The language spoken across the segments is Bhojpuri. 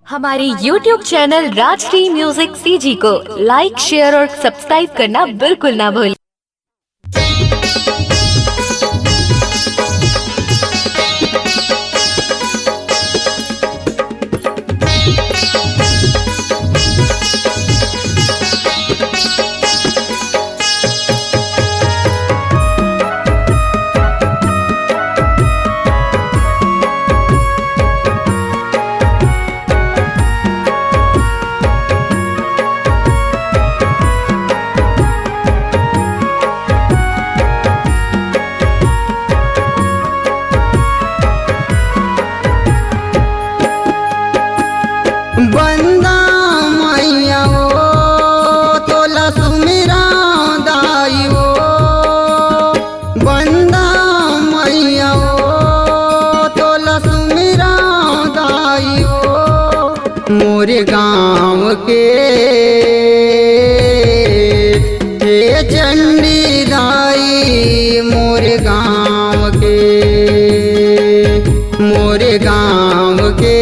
हमारे YouTube channel Rajshree music CG को लाइक, शेयर और सब्सक्राइब करना बिल्कुल ना भूलें। बंदा मैया तोला सुमिरा दाई बंदा मैया तोला सुमिरा दाई मोरे गाँव के हे चंडी दाई मोरे गाँव के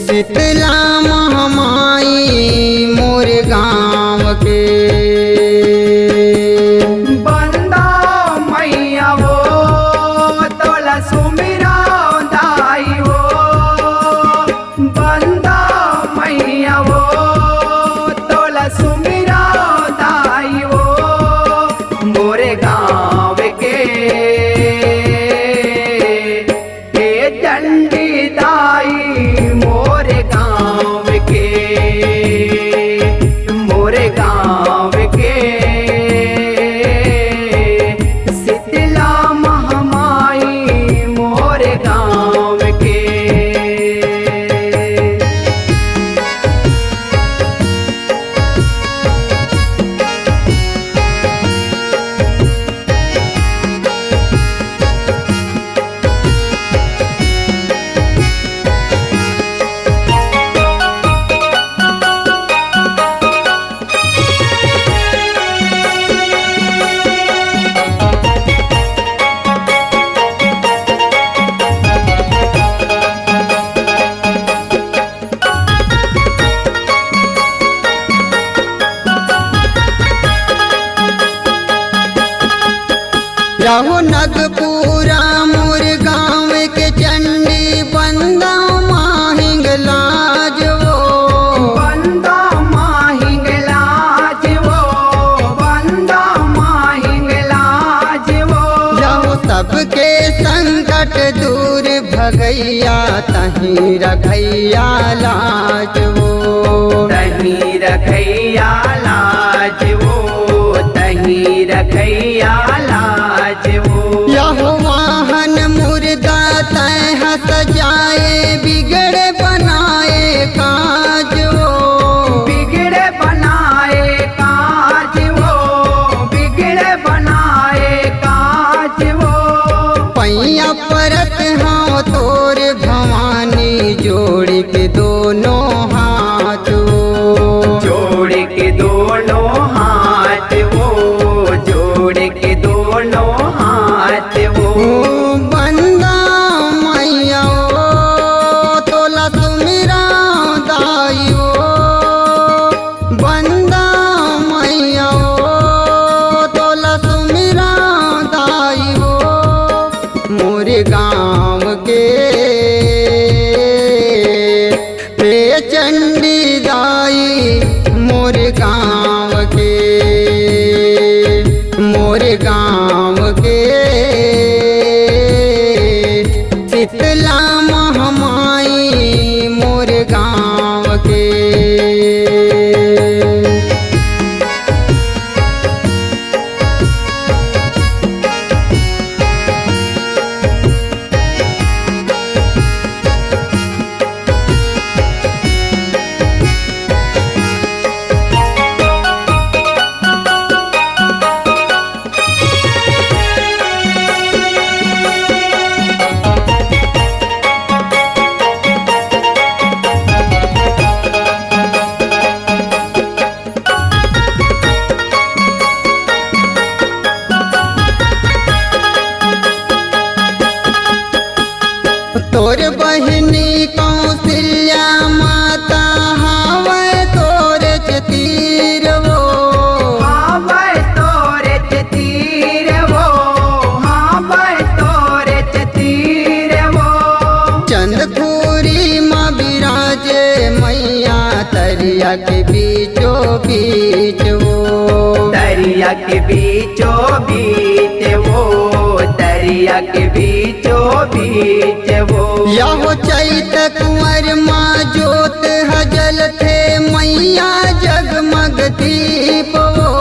शीतला महामाई मोरे गाँव के बंदा मैया तोला सुमिरा दाई बंदा मैया तोला सुमिरा दाई मोरे गाँव के हे चंडी दाई मोरे गाँव के शीतला महामाई मोरे गाँव के। रहो नगपुरा मोर गाँव के चंडी बंदा माहिंग लाज बंदा माहिंग लाज बंदा माहिंग लाज रहो सबके संकट दूर भगैया तहीं रखैया लाज तहीं रखैया लाज तहीं रखैया लाज यहो वाहन मुर्दा तह सजाए बिगड़े बनाए काज बिगड़े बनाए काज बिगड़े बनाए काज पैया परत हाँ तोर भवानी जोड़ के दोनों हाथ जोड़ के दोनों हाथ जोड़ के दोनों हाथ बंदा मैया तोला सुमिरा दाई बंदा मैया तोला सुमिरा दाई मोरे गाँव के हे चंडी दाई मोरे गाँव के शीतला महामाई मोरे गाँव के। बहिनी कौशल्या माता हावे तोरे तीर वो हावै तोरे तीर वो हावै तोरे तीर वो चंदखुरी माँ विराजे मैया तरिया के बीचों बीच वो दरिया के बीचों बीच वो दरिया के बीचों बीच वो यहो चैत कुंवर माँ जोत हजल थे मैया जगमग दीप वो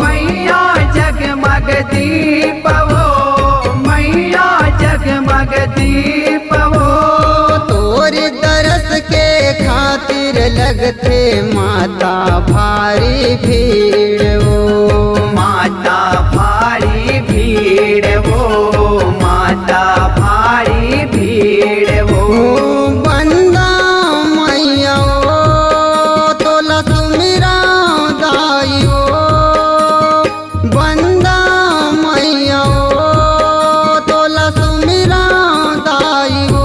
मैया जगमग दीप वो मैया जगमग दीप वो तोर दरस के खातिर लगते माता भारी भीड़ वो माता भारी भीड़ वो माता भारी भीड़ वो बंदा मैया तोला सुमिरा दाइयो बंदा मैया तोला सुमिरा दाइयो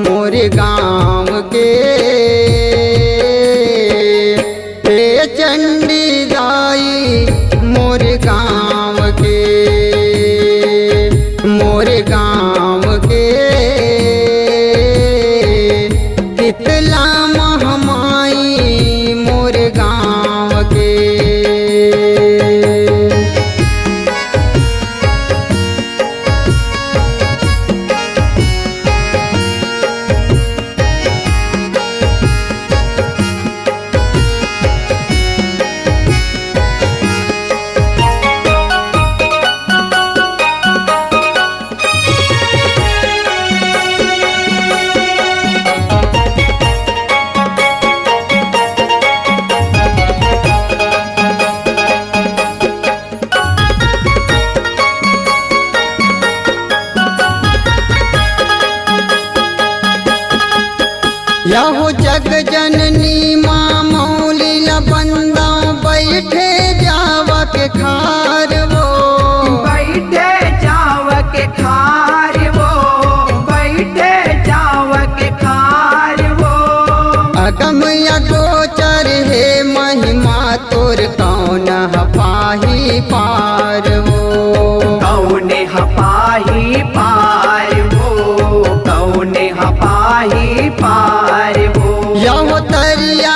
मोरे गाँव के हे चंडी दाई मोरे गाँव के मोरे गाँव के कितला महमाई मोरे गाँव के यहो जग जननी माँ मौली बंदा बैठे जावा के खार वो बैठे जाव के खार वो बैठे जाव के खार वो अगम अगोचर हे महिमा तोर कौन पाही पार वो कौने हपाही पार वो कौने हपाही पार वो यहो तरिया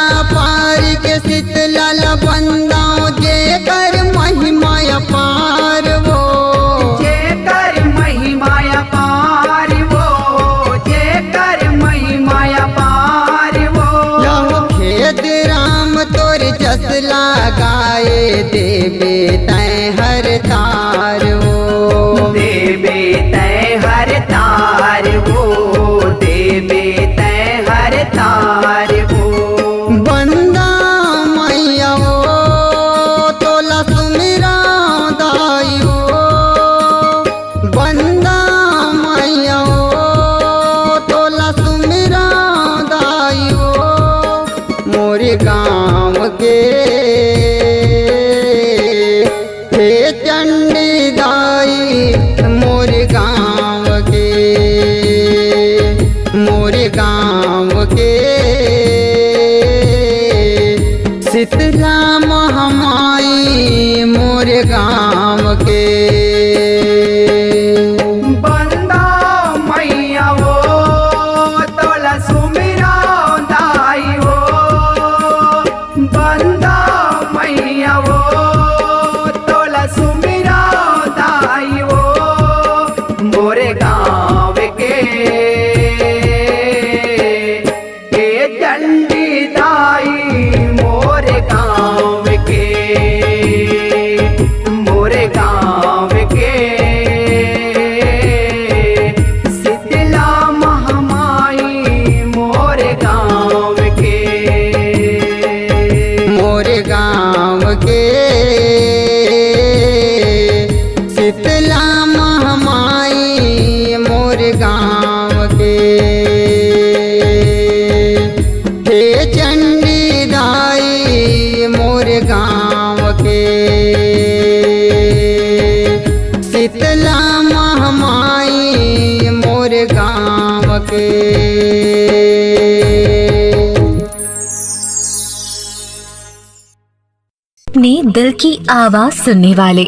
अपने दिल की आवाज सुनने वाले,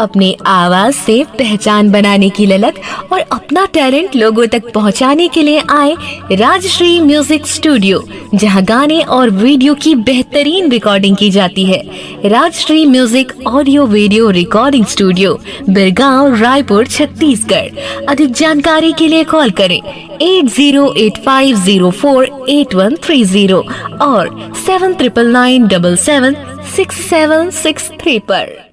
अपने आवाज से पहचान बनाने की ललक और अपना टैलेंट लोगों तक पहुंचाने के लिए आए राजश्री म्यूजिक स्टूडियो, जहां गाने और वीडियो की बेहतरीन रिकॉर्डिंग की जाती है। Rajshree music audio video recording studio, Birgaon, Raipur, Chhattisgarh. अधिक जानकारी के लिए कॉल करें 8085048130 और 7999776763 पर।